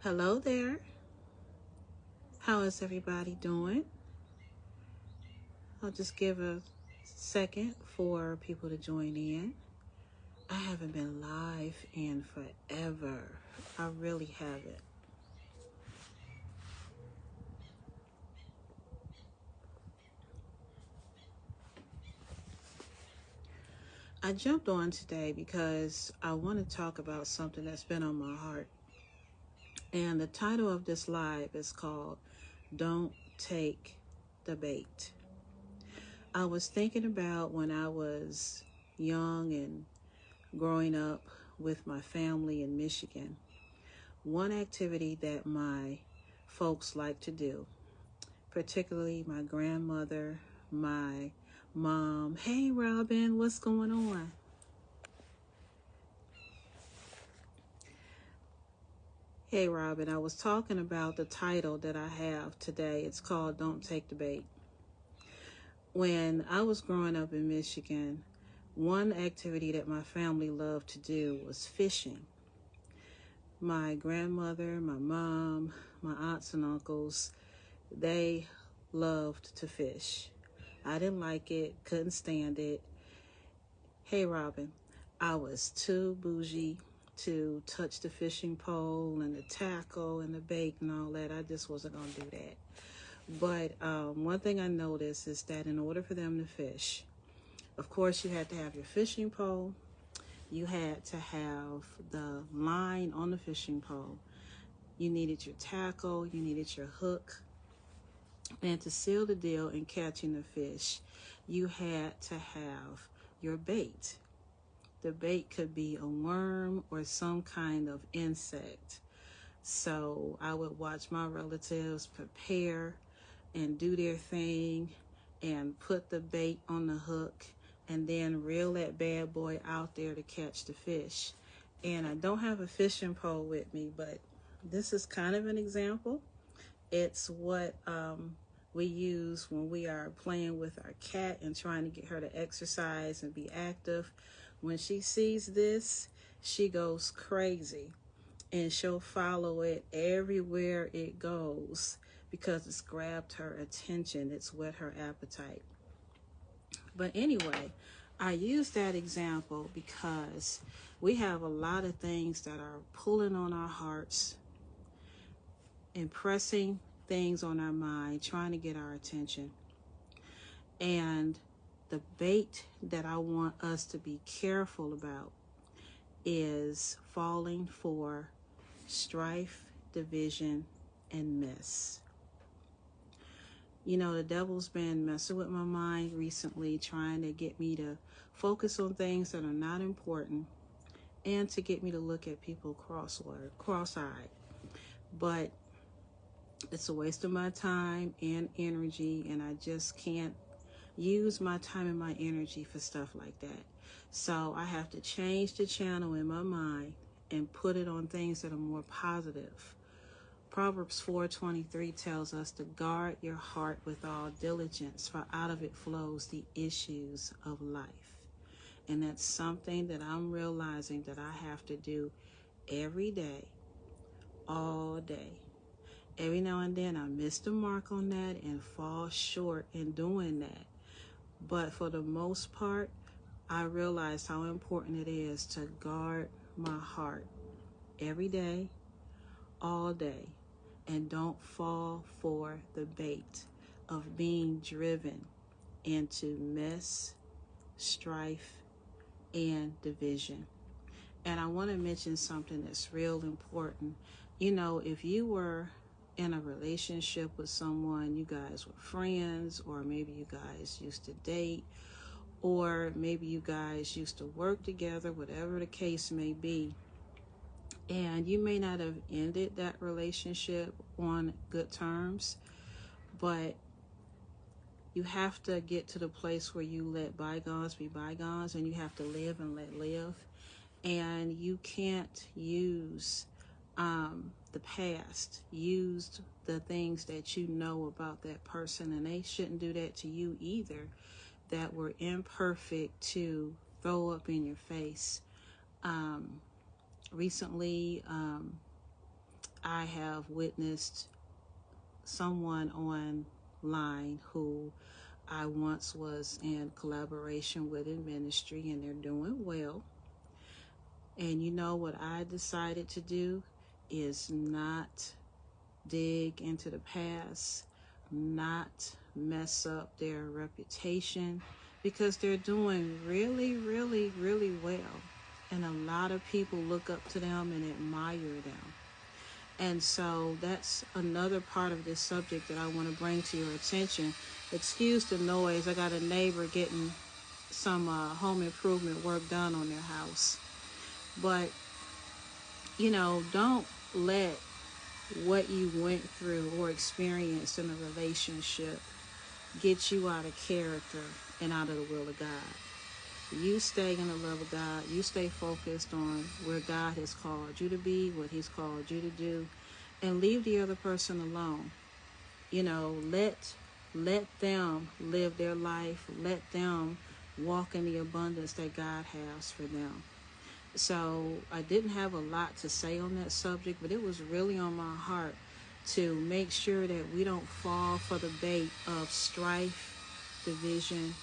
Hello there. How is everybody doing? I'll just give a second for people to join in. I haven't been live in forever. I really haven't. I jumped on today because I want to talk about something that's been on my heart. And the title of this live is called Don't Take the Bait. I was thinking about when I was young and growing up with my family in Michigan. One activity that my folks like to do, particularly my grandmother, my mom. Hey, Robin, what's going on? Hey, Robin, I was talking about the title that I have today. It's called Don't Take the Bait. When I was growing up in Michigan, one activity that my family loved to do was fishing. My grandmother, my mom, my aunts and uncles, they loved to fish. I didn't like it, couldn't stand it. Hey, Robin, I was too bougie to touch the fishing pole and the tackle and the bait and all that. I just wasn't going to do that. But one thing I noticed is that in order for them to fish, of course, you had to have your fishing pole. You had to have the line on the fishing pole. You needed your tackle. You needed your hook. And to seal the deal in catching the fish, you had to have your bait. The bait could be a worm or some kind of insect. So I would watch my relatives prepare and do their thing and put the bait on the hook and then reel that bad boy out there to catch the fish. And I don't have a fishing pole with me, but this is kind of an example. It's what we use when we are playing with our cat and trying to get her to exercise and be active. When she sees this, she goes crazy and she'll follow it everywhere it goes because it's grabbed her attention. It's whet her appetite. But anyway, I use that example because we have a lot of things that are pulling on our hearts, impressing things on our mind, trying to get our attention. And the bait that I want us to be careful about is falling for strife, division, and mess. You know, the devil's been messing with my mind recently, trying to get me to focus on things that are not important and to get me to look at people cross-eyed. But it's a waste of my time and energy, and I just can't use my time and my energy for stuff like that. So I have to change the channel in my mind and put it on things that are more positive. Proverbs 4:23 tells us to guard your heart with all diligence, for out of it flows the issues of life. And that's something that I'm realizing that I have to do every day, all day. Every now and then I miss the mark on that and fall short in doing that. But for the most part, I realize how important it is to guard my heart every day, all day, and don't fall for the bait of being driven into mess, strife, and division. And I want to mention something that's real important. You know, if you were in a relationship with someone, you guys were friends, or maybe you guys used to date, or maybe you guys used to work together, whatever the case may be, and you may not have ended that relationship on good terms, but you have to get to the place where you let bygones be bygones, and you have to live and let live. And you can't use the past, use the things that you know about that person, and they shouldn't do that to you either, that were imperfect to throw up in your face. Recently, I have witnessed someone online who I once was in collaboration with in ministry, and they're doing well. And you know what I decided to do is not dig into the past, not mess up their reputation, because they're doing really, really, really well. And a lot of people look up to them and admire them. And so that's another part of this subject that I want to bring to your attention. Excuse the noise. I got a neighbor getting some home improvement work done on their house. But, you know, don't let what you went through or experienced in a relationship get you out of character and out of the will of God. You stay in the love of God. You stay focused on where God has called you to be, what he's called you to do, and leave the other person alone. You know, let them live their life. Let them walk in the abundance that God has for them. So I didn't have a lot to say on that subject, but it was really on my heart to make sure that we don't fall for the bait of strife, division,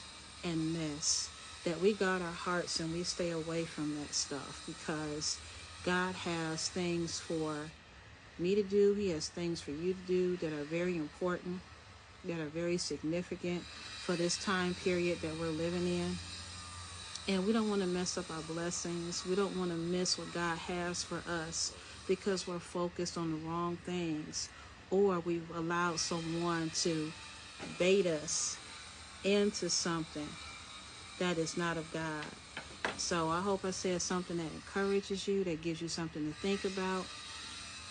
and mess. That we guard our hearts and we stay away from that stuff, because God has things for me to do. He has things for you to do that are very important, that are very significant for this time period that we're living in. And we don't want to mess up our blessings. We don't want to miss what God has for us because we're focused on the wrong things, or we've allowed someone to bait us into something that is not of God. So I hope I said something that encourages you, that gives you something to think about.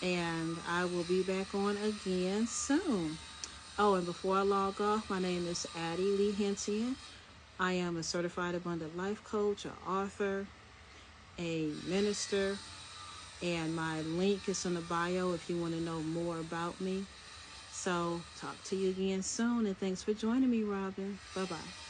And I will be back on again soon. Oh, and before I log off, my name is Addie Lee Hention. I am a certified abundant life coach, an author, a minister, and my link is in the bio if you want to know more about me. So talk to you again soon, and thanks for joining me, Robin. Bye-bye.